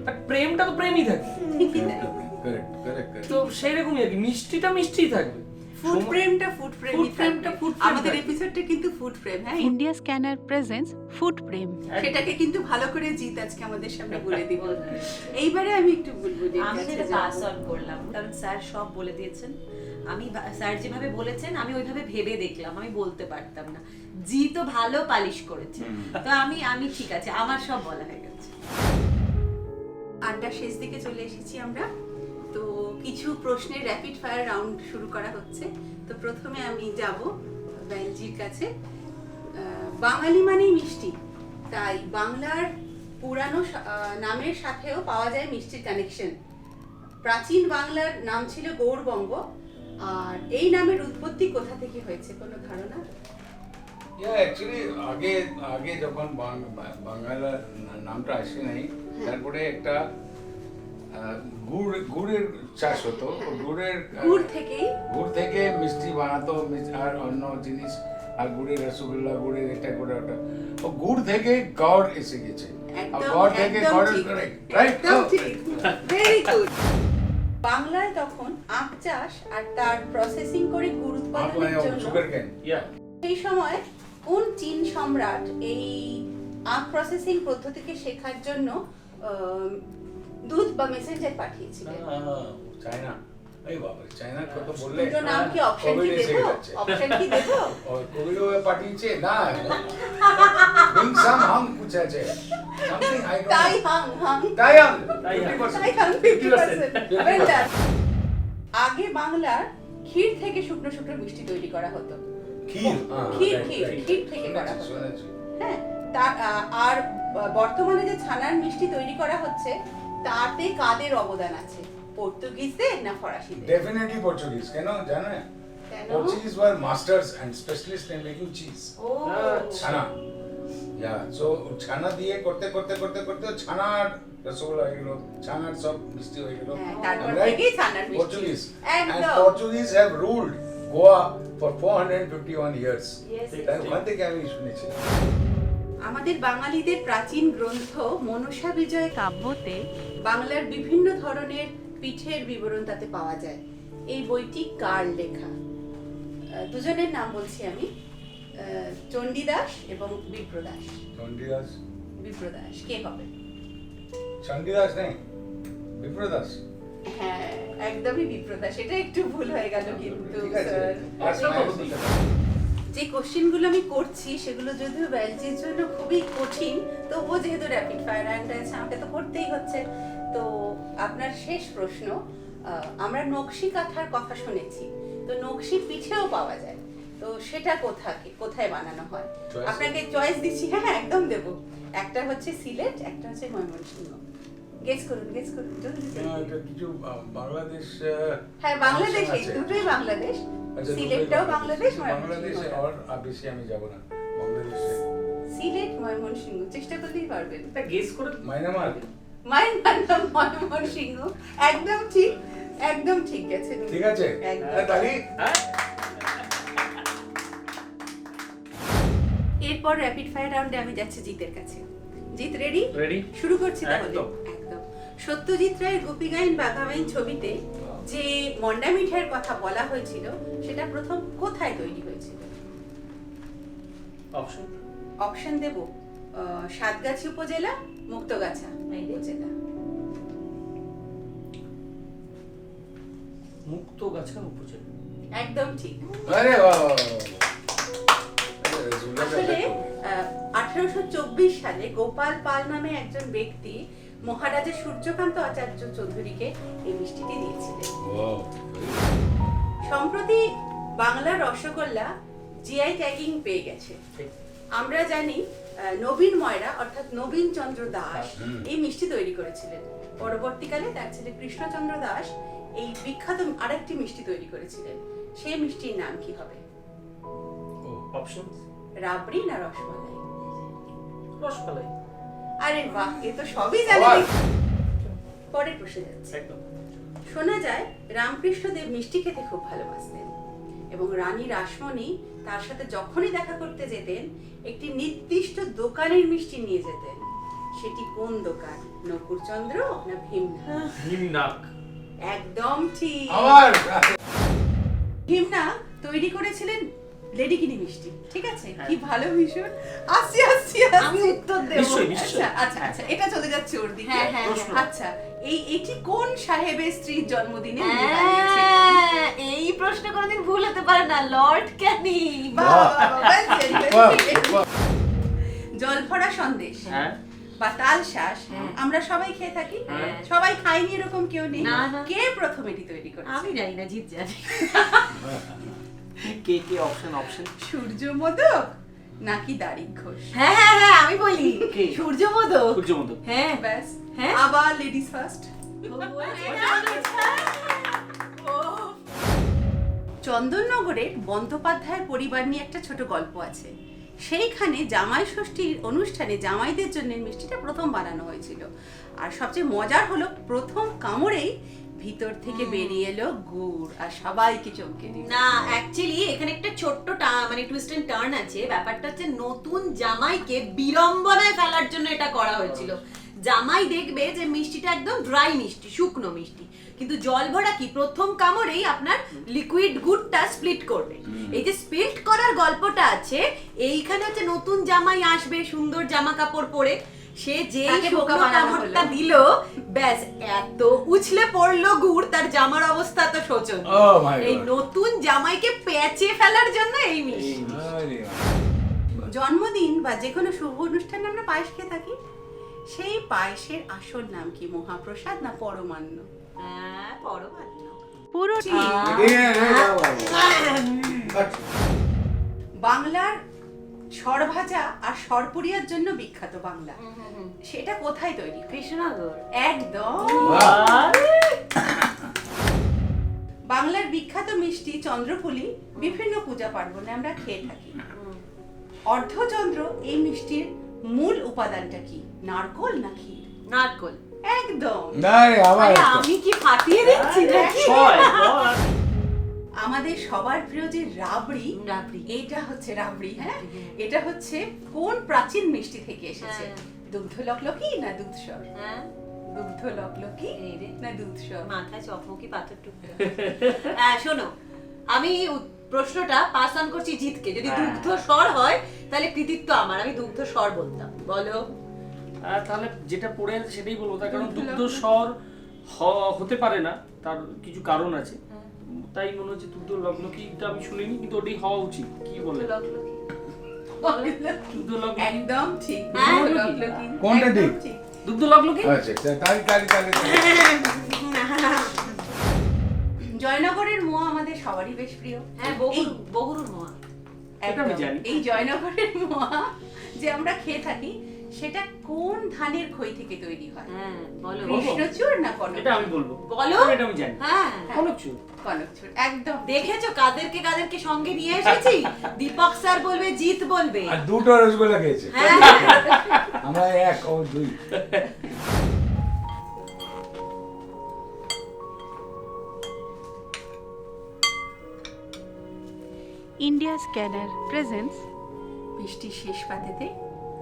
বাট প্রেমটা তো প্রেমই থাকে। ঠিকই তাই। correct. তো সেই রকমই আর কি, মিষ্টিটা মিষ্টিই থাকবে। ফুড ফ্রেমটা ফুড ফ্রেমই Food frame-টা থাকবে। food frame আমাদের থাকবে। এপিসোডটা কিন্তু ফুড ফ্রেম, হ্যাঁ, ইন্ডিয়া স্ক্যানার প্রেজেন্স ফুড প্রেম। সেটাকে কিন্তু ভালো করে জিত আজকে আমাদের সামনে বলে দিব। এইবারে আমি একটু বলবো যে আমি সেটা পাস অন করলাম, কারণ স্যার সব বলে দিয়েছেন। আমি স্যার যেভাবে বলেছেন আমি ওইভাবে ভেবে দেখলাম, আমি বলতে পারতাম না। জি তো ভালো পালিশ করেছে, তো আমি ঠিক আছে, আমার সব বলা হয়ে গেছে। আড্ডার শেষ দিকে চলে এসেছি আমরা। তো কিছু প্রশ্নের র্যাপিড ফায়ার রাউন্ড শুরু করা হচ্ছে। তো প্রথমে আমি যাব বেঞ্জির কাছে। বাঙালি মানেই মিষ্টি, তাই বাংলার পুরানো নামের সাথেও পাওয়া যায় মিষ্টির কানেকশন। প্রাচীন বাংলার নাম ছিল গৌড়বঙ্গ, আর এই নামের উৎপত্তি কোথা থেকে হয়েছে কোনো ধারণা? অ্যাকচুয়ালি আগে যখন বাংলা নামটা আসে নাই, তারপরে একটা গুড়ের চাষ হতো, গুড় থেকে মিষ্টি বানাতো, আর অন্য জিনিস, আর গুড়ের রসগোল্লা, গুড়ের এটা করে ওটা, ও গুড় থেকে গড় এসে গেছে, আর গড় থেকে গড়, রাইট? Very good. বাংলায় তখন আখ চাষ আর তার প্রসেসিং করে গুড় উৎপাদনের জন্য সুগার কেন, সেই সময় কোন চীন সম্রাট এই আখ প্রসেসিং পদ্ধতিকে শেখার জন্য দুধ বা মেসেঞ্জার পাঠিয়েছিলেন? চায়না। এই বাবা, চায়না কত বললে, দুটো নাম কি অপশন কি কোভিড এসে দেবো? গেছে। অপশন কি দেবো? কোভিডও পাঠিয়েছে না, বিং সাম হাং কুছ আছে, সামথিং আই ডোন্ট তাই হাং তাইয়াং, তাই হাং 50%। Well done. আগে বাংলার ক্ষীর থেকে শুকনো শুকনো মিষ্টি তৈরি করা হতো। ক্ষীর থেকে করা হতো, হ্যাঁ। আর বর্তমানে যে ছানার মিষ্টি তৈরি করা হচ্ছে তাতে কাদের অবদান আছে, পর্তুগিজদের না ফরাসিদের? Definitely Portuguese. কেন জানো? Portuguese were masters and specialists in making cheese. ছানা। Yeah, so ছানা দিয়ে করতে ছানার রসগোল্লা হয়ে গেল, ছানার সব মিষ্টি হয়ে গেল। তারপর থেকেই ছানার মিষ্টি। Portuguese. And একদম। Portuguese have ruled Goa for 451 years. Yes, তাই ওখান থেকে আমি শুনেছি। আমাদের বাঙালিদের প্রাচীন গ্রন্থ মনসা বিজয় কাব্যতে বাংলার বিভিন্ন ধরনের পিঠের বিবরণ তাতে পাওয়া যায়। এই বইটি কার লেখা? দুজনের নাম বলছি আমি, চণ্ডীদাস এবং বিপ্রদাস। চণ্ডীদাস। বিপ্রদাস কে হবে? চণ্ডীদাস নেই, বিপ্রদাস। হ্যাঁ, একদমই বিপ্রদাস। এটা একটু ভুল হয়ে গেল কিন্তু ঠিক আছে। স্যার। যে কোশ্চেনগুলো আমি করছি সেগুলো যদিও বায়োলজির জন্য খুবই কঠিন, তবুও যেহেতু র্যাপিড ফায়ার রাউন্ড আছে আমাকে তো করতেই হচ্ছে। তো আপনার শেষ প্রশ্ন, আমরা নকশি কাঁথার কথা শুনেছি, তো নকশি পিঠেও পাওয়া যায়, তো সেটা কোথায় বানানো হয়? Choice? আপনাকে চয়েস দিচ্ছি। হ্যাঁ হ্যাঁ, একদম দেবো। একটা হচ্ছে সিলেট, একটা হচ্ছে ময়মনসিংহ। গেস করুন জলদি জলদি। এটা কিছু বাংলাদেশ। হ্যাঁ, বাংলাদেশ, এই আছে। দুটোই বাংলাদেশ। আচ্ছা, সিলেটটাও দুটোই বাংলাদেশ, বাংলাদেশে ময়মনসিংহটাও। আর বেশি আমি যাব না বাংলাদেশে। সিলেট, ময়মনসিংহ, চেষ্টা করলেই পারবেন। এটা গেস করে মাইনামার। ময়মনসিংহ, একদম ঠিক, একদম ঠিক গেছে। ঠিক আছে, একদম। তাহলে হ্যাঁ এরপর র্যাপিড ফায়ার রাউন্ডে আমি যাচ্ছি জিতের কাছে। জিত রেডি? রেডি। শুরু করছি তাহলে। একদম। একদম। সত্যজিৎ রায়ের গোপীগাইন বাঘাবাইন ছবিতে যে মন্ডা মিঠাইয়ের কথা বলা হয়েছিল সেটা প্রথম কোথায় তৈরি হয়েছিল? অপশন। অপশন দেব, সাতগাছি উপজেলা, মুক্তগাছা উপজেলা। মুক্তগাছা উপজেলা। একদম ঠিক। আরে বাহ, আসলে 1824 সালে গোপাল পাল নামে একজন ব্যক্তি মহারাজা সূর্যকান্ত আচার্য চৌধুরীকে এই মিষ্টিটি দিয়েছিলেন। সম্প্রতি বাংলার রসগোল্লা জিআই ট্যাগিং পেয়ে গেছে। আমরা জানি নবীন ময়রা অর্থাৎ নবীন চন্দ্র দাস এই মিষ্টি তৈরি করেছিলেন। পরবর্তীকালে তার ছেলে কৃষ্ণচন্দ্র দাস এই বিখ্যাত আরেকটি মিষ্টি তৈরি করেছিলেন। সেই মিষ্টির নাম কি হবে? অপশন। রাবড়ি না রসমালাই? রসমালাই। আরে বাহ, এ তো সবই জানেন। বাহ। পরের প্রশ্নে যাচ্ছে। একদম। শোনা যায় রামকৃষ্ণদেব মিষ্টি খেতে খুব ভালোবাসতেন এবং রানী রাসমণি তার সাথে যখনই দেখা করতে যেতেন একটি নির্দিষ্ট দোকানের মিষ্টি নিয়ে যেতেন। সেটি কোন দোকান? নকুরচন্দ্র না ভীমনা? নিমনাক। একদম ঠিক। আমার ভীমনা তৈরি করেছিলেন লেডিকিনি মিষ্টি। ঠিক আছে, হ্যাঁ। কি ভালো ভীষণ। আসছি আমি উত্তর দেব। নিশ্চয়ই নিশ্চয়ই। আচ্ছা, এটা চলে যাচ্ছে ওর দিকে। হ্যাঁ, হ্যাঁ, প্রশ্ন। আচ্ছা, এটি কোন সাহেবের স্ত্রীর জন্মদিনে উনি বানিয়েছিলেন? এই প্রশ্ন কোনোদিন ভুল হতে পারে না, লর্ড ক্যানিং। জলভরা সন্দেশ হ্যাঁ। বা তালশাঁস হ্যাঁ। আমরা সবাই খেয়ে থাকি। হ্যাঁ। সবাই খাইনি এরকম কেউ নেই। না, না। কে প্রথম এটি তৈরি আমি করেছে? জানি না, জিত জানি। কে অপশন। সূর্য মোদক নাকি দাড়ি ঘোষ? হ্যাঁ হ্যাঁ হ্যাঁ, আমি বলি কে? সূর্যমোদক। সূর্যমোদক। হ্যাঁ ব্যাস, হ্যাঁ। আবার লেডিস ফার্স্ট। চন্দননগরের বন্দ্যোপাধ্যায়ের পরিবার নিয়ে একটা ছোট গল্প আছে। সেইখানে জামাই ষষ্ঠীর অনুষ্ঠানে জামাইদের জন্য মিষ্টিটা প্রথম বানানো হয়েছিল। আর সবচেয়ে মজার হলো প্রথম কামড়েই ভিতর থেকে বেরিয়ে এলো গুড় আর সবাইকে চমকে দিল। না, অ্যাকচুয়ালি এখানে একটা ছোট্ট মানে টুইস্ট এন্ড টার্ন আছে। ব্যাপারটা হচ্ছে নতুন জামাইকে বিড়ম্বনায় ফেলার জন্য এটা করা হয়েছিল। জামাই দেখবে যে মিষ্টিটা একদম ড্রাই মিষ্টি, শুকনো মিষ্টি, কিন্তু জল ভরা কি প্রথম কামড়েই আপনার লিকুইড গুড়টা স্প্লিট করবে। এই যে স্প্লিট করার গল্পটা আছে এইখানে হচ্ছে নতুন জামাই আসবে সুন্দর জামা কাপড় পরে, সে যে তাকে বোকা শুকনো বানানো কামড়টা হলো। দিল, ব্যাস এত উছলে পড়লো গুড়, তার জামার অবস্থা তো শোচনীয়। Oh my এই God. নতুন জামাইকে পেঁচে ফেলার জন্য এই মিষ্টি। জন্মদিন বা যে কোনো শুভ অনুষ্ঠানে আমরা পায়েস খেয়ে থাকি। সেই পায়েসের আসল নাম কি? মহাপ্রসাদ না পরমান্ন? হ্যাঁ, পরমান্ন। পুরো ঠিক। বাংলার সরভাজা আর সরপুরিয়ার জন্য বিখ্যাত বাংলা। সেটা কোথায় তৈরি হয়? কৃষ্ণনগর। একদম। বাংলার বিখ্যাত মিষ্টি চন্দ্রপুলি বিভিন্ন পূজা পার্বণে আমরা খেয়ে থাকি। অর্ধচন্দ্র এই মিষ্টির মূল উপাদানটা কি? নারকোল না ক্ষীর? নারকোল। একদম। না রে, আমার আরে আমি কি ফাটিয়ে দিচ্ছি নাকি? ছয়। আমাদের আমাদের সবার প্রিয় যে রাবড়ি, রাবড়ি। এটা হচ্ছে রাবড়ি। হ্যাঁ, এটা হচ্ছে কোন প্রাচীন মিষ্টি থেকে এসেছে? হ্যাঁ। দুগ্ধ লকলকি না দুধসর? হ্যাঁ, দুগ্ধ লকলকি এই রে। না দুধসর? মাথায় চকমকি পাথর টুকরো। শোনো, আমি প্রশ্নটা পাস অন করছি জিতকে। যদি দুগ্ধ স্বর হয় তাহলে কৃতিত্ব আমার, আমি দুগ্ধ স্বর বলতাম। বলো। তাহলে যেটা পড়ে আছে সেটাই বলবো, তার কারণ দুগ্ধ দুগ্ধ স্বর হতে পারে না, তার কিছু কারণ আছে। তাই মনে হচ্ছে দুগ্ধ লগ্নকিটা আমি শুনিনি, কিন্তু ওটাই হওয়া উচিত। কি বলে? দুগ্ধ লগ্নকি। একদম ঠিক। হ্যাঁ। দুগ্ধ লকলকি। কোনটা একদম ঠিক? দুগ্ধ লগ্নকি। আচ্ছা তালি তালি তালি তালি। জয়নগরের মোয়া আমাদের সবারই বেশ প্রিয়। হ্যাঁ, বহুরুর মোয়া। এটা আমি একদম। জানি। এই জয়নগরের মোয়া যে আমরা খেয়ে থাকি, সেটা কোন ধানের খই থেকে তৈরি হয়? হ্যাঁ, বলো। কৃষ্ণচূড় না এটা কনকচূড়? আমি বলবো। বলো। এটা আমি জানি। হ্যাঁ, কনকচুর। কনকচূড়, একদম। দেখেছো কাদেরকে সঙ্গে নিয়ে এসেছি? দীপক স্যার বলবে, জিৎ বলবে। আর দুটো রসগোল্লা খেয়েছে। হ্যাঁ। আমরা এক ও দুই। ইন্ডিয়া স্ক্যানার প্রেজেন্টস মিষ্টির শেষ পাতেতে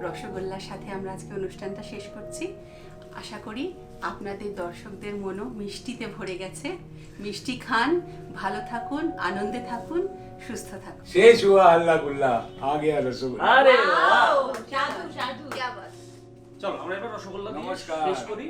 রসগোল্লার সাথে আমরা আজকে অনুষ্ঠানটা শেষ করছি। আশা করি আপনাদের দর্শকদের মনও মিষ্টিতে ভরে গেছে। মিষ্টি খান, ভালো থাকুন, আনন্দে থাকুন, সুস্থ থাকুন। শেষ হুয়া আল্লাহ গুল্লা, আ গয়া রসগোল্লা। আরে Wow, সাধু সাধু। চলো আমরা এবার রসগোল্লা দিয়ে নমস্কার। শেষ করি।